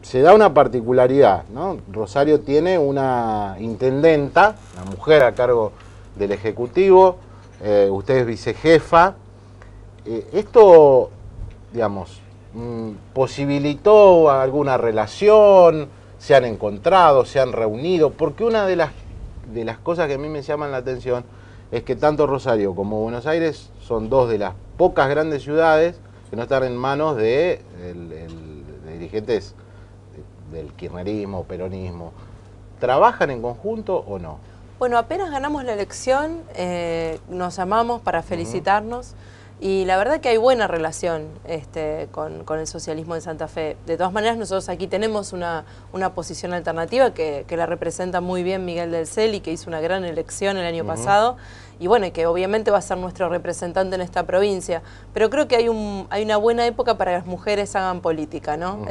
se da una particularidad, ¿no? Rosario tiene una intendenta, una mujer a cargo del Ejecutivo, usted es vicejefa. Esto, digamos, posibilitó alguna relación, se han encontrado, se han reunido, porque una de las cosas que a mí me llaman la atención es que tanto Rosario como Buenos Aires son dos de las pocas grandes ciudades que no están en manos de dirigentes del kirchnerismo, peronismo. ¿Trabajan en conjunto o no? Bueno, apenas ganamos la elección, nos llamamos para felicitarnos y la verdad que hay buena relación con el socialismo de Santa Fe. De todas maneras, nosotros aquí tenemos una posición alternativa que la representa muy bien Miguel del Celi, que hizo una gran elección el año pasado y bueno, y que obviamente va a ser nuestro representante en esta provincia. Pero creo que hay una buena época para que las mujeres hagan política, ¿no?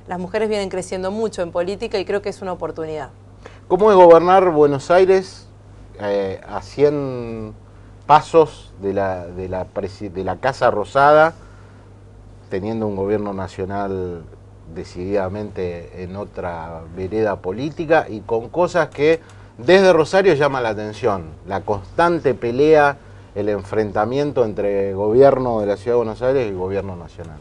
Las mujeres vienen creciendo mucho en política y creo que es una oportunidad. ¿Cómo es gobernar Buenos Aires a 100 pasos de la Casa Rosada, teniendo un gobierno nacional decididamente en otra vereda política y con cosas que desde Rosario llaman la atención? La constante pelea, el enfrentamiento entre gobierno de la Ciudad de Buenos Aires y gobierno nacional.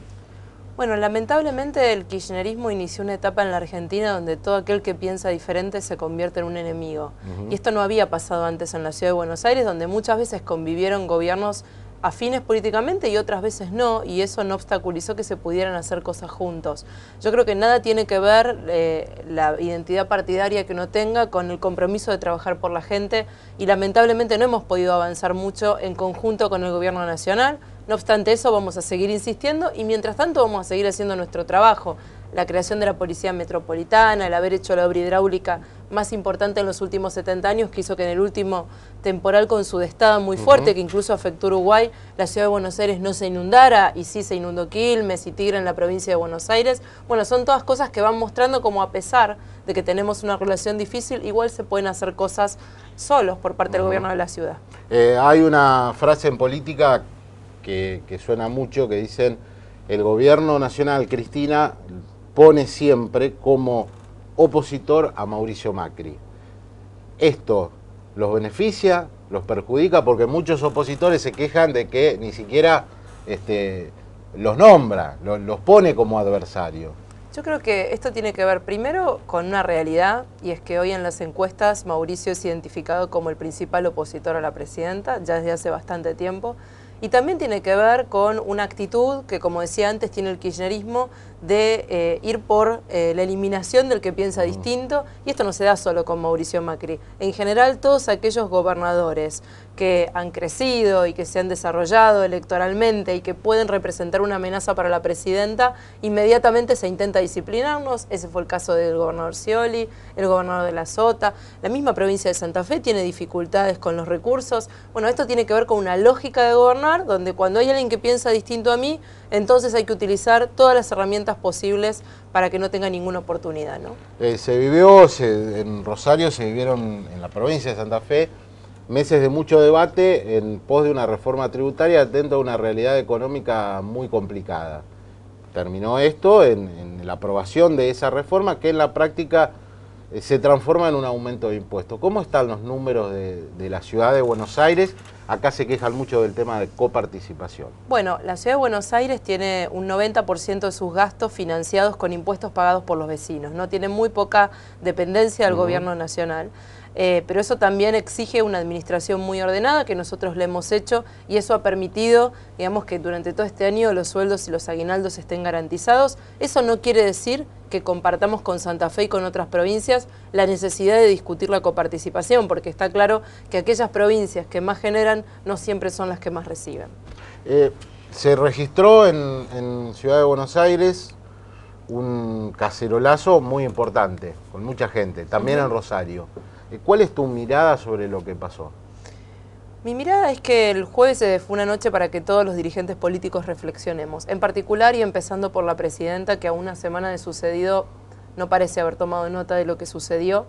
Bueno, lamentablemente el kirchnerismo inició una etapa en la Argentina donde todo aquel que piensa diferente se convierte en un enemigo. Y esto no había pasado antes en la Ciudad de Buenos Aires, donde muchas veces convivieron gobiernos afines políticamente y otras veces no, y eso no obstaculizó que se pudieran hacer cosas juntos. Yo creo que nada tiene que ver la identidad partidaria que uno tenga con el compromiso de trabajar por la gente, y lamentablemente no hemos podido avanzar mucho en conjunto con el gobierno nacional. No obstante eso, vamos a seguir insistiendo y mientras tanto vamos a seguir haciendo nuestro trabajo. La creación de la Policía Metropolitana, el haber hecho la obra hidráulica más importante en los últimos 70 años, que hizo que en el último temporal con sudestada muy fuerte, que incluso afectó a Uruguay, la Ciudad de Buenos Aires no se inundara, y sí se inundó Quilmes y Tigre en la provincia de Buenos Aires. Bueno, son todas cosas que van mostrando como a pesar de que tenemos una relación difícil, igual se pueden hacer cosas solos por parte del gobierno de la ciudad. Hay una frase en política que suena mucho, que dicen: el gobierno nacional, Cristina, pone siempre como opositor a Mauricio Macri. ¿Esto los beneficia, los perjudica? Porque muchos opositores se quejan de que ni siquiera los nombra, los pone como adversario. Yo creo que esto tiene que ver primero con una realidad, y es que hoy en las encuestas Mauricio es identificado como el principal opositor a la presidenta, ya desde hace bastante tiempo. Y también tiene que ver con una actitud que, como decía antes, tiene el kirchnerismo de ir por la eliminación del que piensa distinto, y esto no se da solo con Mauricio Macri. En general, todos aquellos gobernadores que han crecido y que se han desarrollado electoralmente y que pueden representar una amenaza para la presidenta, inmediatamente se intenta disciplinarnos. Ese fue el caso del gobernador Scioli, el gobernador de la Sota. La misma provincia de Santa Fe tiene dificultades con los recursos. Bueno, esto tiene que ver con una lógica de gobernar, donde cuando hay alguien que piensa distinto a mí, entonces hay que utilizar todas las herramientas posibles para que no tenga ninguna oportunidad, ¿no? En Rosario se vivieron, en la provincia de Santa Fe, meses de mucho debate en pos de una reforma tributaria dentro de una realidad económica muy complicada. Terminó esto en la aprobación de esa reforma, que en la práctica se transforma en un aumento de impuestos. ¿Cómo están los números de la ciudad de Buenos Aires? Acá se quejan mucho del tema de coparticipación. Bueno, la ciudad de Buenos Aires tiene un 90% de sus gastos financiados con impuestos pagados por los vecinos, ¿no? Tiene muy poca dependencia del gobierno nacional. Pero eso también exige una administración muy ordenada, que nosotros le hemos hecho, y eso ha permitido, digamos, que durante todo este año los sueldos y los aguinaldos estén garantizados. Eso no quiere decir que compartamos con Santa Fe y con otras provincias la necesidad de discutir la coparticipación, porque está claro que aquellas provincias que más generan no siempre son las que más reciben. Se registró en Ciudad de Buenos Aires un cacerolazo muy importante, con mucha gente, también en Rosario. ¿Cuál es tu mirada sobre lo que pasó? Mi mirada es que el jueves fue una noche para que todos los dirigentes políticos reflexionemos, en particular y empezando por la presidenta, que a una semana de sucedido no parece haber tomado nota de lo que sucedió.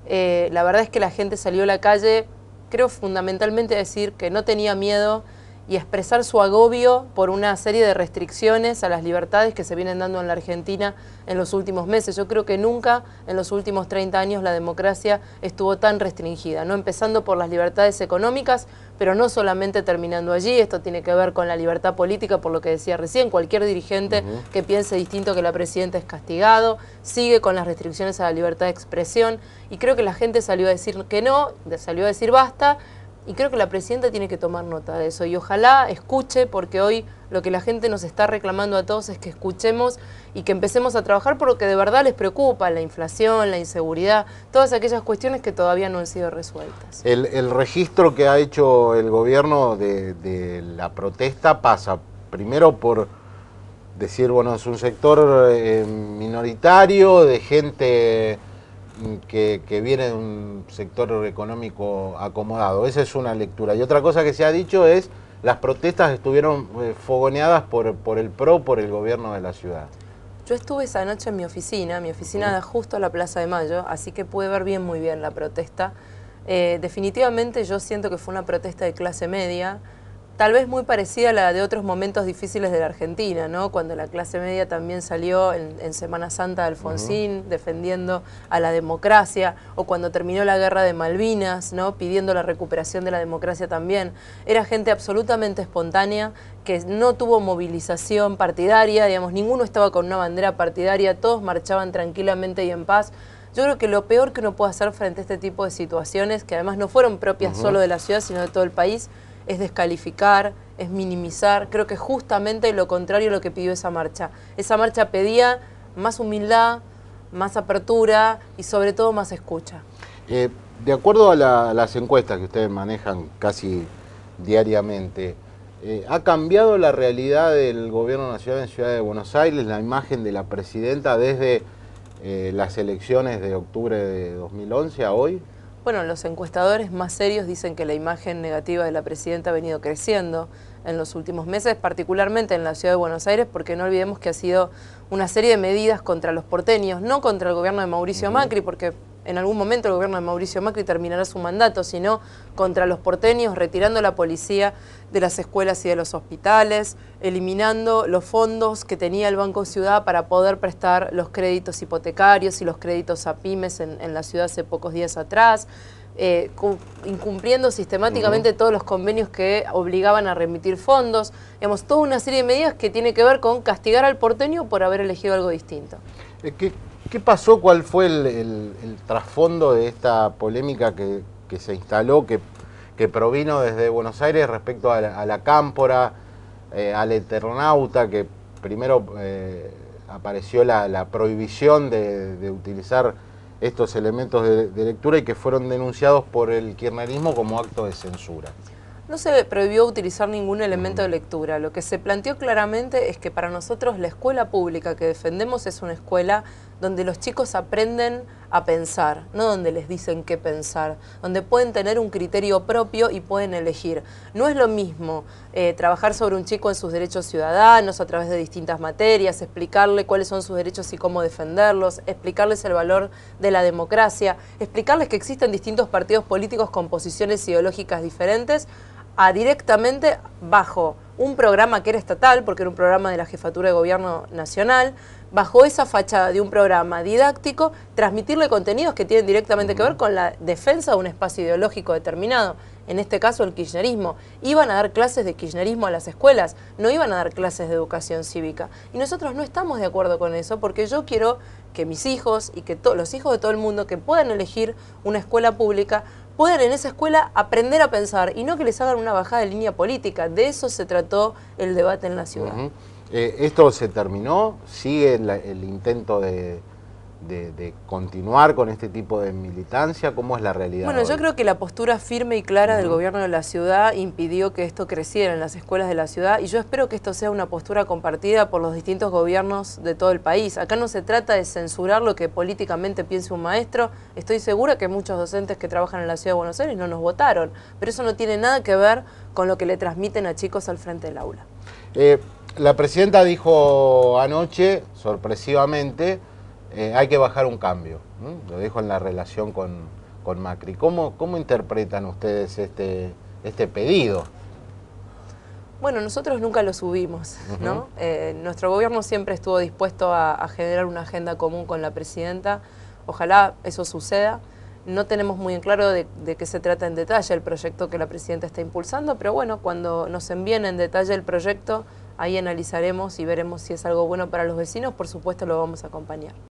La verdad es que la gente salió a la calle, creo fundamentalmente a decir que no tenía miedo y expresar su agobio por una serie de restricciones a las libertades que se vienen dando en la Argentina en los últimos meses. Yo creo que nunca en los últimos 30 años la democracia estuvo tan restringida, ¿no? Empezando por las libertades económicas, pero no solamente terminando allí. Esto tiene que ver con la libertad política, por lo que decía recién. Cualquier dirigente que piense distinto que la presidenta es castigado, sigue con las restricciones a la libertad de expresión, y creo que la gente salió a decir que no, salió a decir basta. Y creo que la presidenta tiene que tomar nota de eso y ojalá escuche, porque hoy lo que la gente nos está reclamando a todos es que escuchemos y que empecemos a trabajar por lo que de verdad les preocupa: la inflación, la inseguridad, todas aquellas cuestiones que todavía no han sido resueltas. El registro que ha hecho el gobierno de la protesta pasa primero por decir, bueno, es un sector minoritario de gente que viene de un sector económico acomodado. Esa es una lectura. Y otra cosa que se ha dicho es las protestas estuvieron fogoneadas por el PRO, por el gobierno de la ciudad. Yo estuve esa noche en mi oficina da justo a la Plaza de Mayo, así que pude ver muy bien la protesta. Definitivamente yo siento que fue una protesta de clase media, tal vez muy parecida a la de otros momentos difíciles de la Argentina, ¿no? Cuando la clase media también salió en Semana Santa de Alfonsín, defendiendo a la democracia, o cuando terminó la guerra de Malvinas, ¿no? Pidiendo la recuperación de la democracia también. Era gente absolutamente espontánea, que no tuvo movilización partidaria, digamos, ninguno estaba con una bandera partidaria, todos marchaban tranquilamente y en paz. Yo creo que lo peor que uno puede hacer frente a este tipo de situaciones, que además no fueron propias solo de la ciudad, sino de todo el país, es descalificar, es minimizar. Creo que justamente lo contrario a lo que pidió esa marcha. Esa marcha pedía más humildad, más apertura y sobre todo más escucha. De acuerdo a las encuestas que ustedes manejan casi diariamente, ¿ha cambiado la realidad del gobierno nacional en Ciudad de Buenos Aires, la imagen de la presidenta desde las elecciones de octubre de 2011 a hoy? Bueno, los encuestadores más serios dicen que la imagen negativa de la presidenta ha venido creciendo en los últimos meses, particularmente en la ciudad de Buenos Aires, porque no olvidemos que ha sido una serie de medidas contra los porteños, no contra el gobierno de Mauricio Macri, porque en algún momento el gobierno de Mauricio Macri terminará su mandato, sino contra los porteños, retirando la policía de las escuelas y de los hospitales, eliminando los fondos que tenía el Banco Ciudad para poder prestar los créditos hipotecarios y los créditos a pymes en la ciudad hace pocos días atrás, incumpliendo sistemáticamente todos los convenios que obligaban a remitir fondos. Digamos, toda una serie de medidas que tiene que ver con castigar al porteño por haber elegido algo distinto. ¿Qué pasó? ¿Cuál fue el trasfondo de esta polémica que se instaló, que provino desde Buenos Aires respecto a la Cámpora, al Eternauta, que primero apareció la prohibición de utilizar estos elementos de lectura y que fueron denunciados por el kirchnerismo como acto de censura? No se prohibió utilizar ningún elemento de lectura. Lo que se planteó claramente es que para nosotros la escuela pública que defendemos es una escuela donde los chicos aprenden a pensar, no donde les dicen qué pensar, donde pueden tener un criterio propio y pueden elegir. No es lo mismo trabajar sobre un chico en sus derechos ciudadanos a través de distintas materias, explicarle cuáles son sus derechos y cómo defenderlos, explicarles el valor de la democracia, explicarles que existen distintos partidos políticos con posiciones ideológicas diferentes, a directamente bajo un programa que era estatal, porque era un programa de la Jefatura de Gobierno Nacional, bajo esa fachada de un programa didáctico, transmitirle contenidos que tienen directamente que ver con la defensa de un espacio ideológico determinado, en este caso el kirchnerismo. Iban a dar clases de kirchnerismo a las escuelas, no iban a dar clases de educación cívica. Y nosotros no estamos de acuerdo con eso, porque yo quiero que mis hijos y que los hijos de todo el mundo que puedan elegir una escuela pública puedan en esa escuela aprender a pensar y no que les hagan una bajada de línea política. De eso se trató el debate en la ciudad. ¿Esto se terminó? ¿Sigue el intento de continuar con este tipo de militancia? ¿Cómo es la realidad? Bueno, hoy? yo creo que la postura firme y clara del gobierno de la ciudad impidió que esto creciera en las escuelas de la ciudad, y yo espero que esto sea una postura compartida por los distintos gobiernos de todo el país. Acá no se trata de censurar lo que políticamente piense un maestro. Estoy segura que muchos docentes que trabajan en la ciudad de Buenos Aires no nos votaron, pero eso no tiene nada que ver con lo que le transmiten a chicos al frente del aula. La presidenta dijo anoche, sorpresivamente, hay que bajar un cambio, ¿no? Lo dijo en la relación con Macri. ¿Cómo interpretan ustedes este pedido? Bueno, nosotros nunca lo subimos, ¿no? Nuestro gobierno siempre estuvo dispuesto a generar una agenda común con la presidenta. Ojalá eso suceda. No tenemos muy en claro de qué se trata en detalle el proyecto que la presidenta está impulsando, pero bueno, cuando nos envíen en detalle el proyecto, ahí analizaremos y veremos si es algo bueno para los vecinos. Por supuesto lo vamos a acompañar.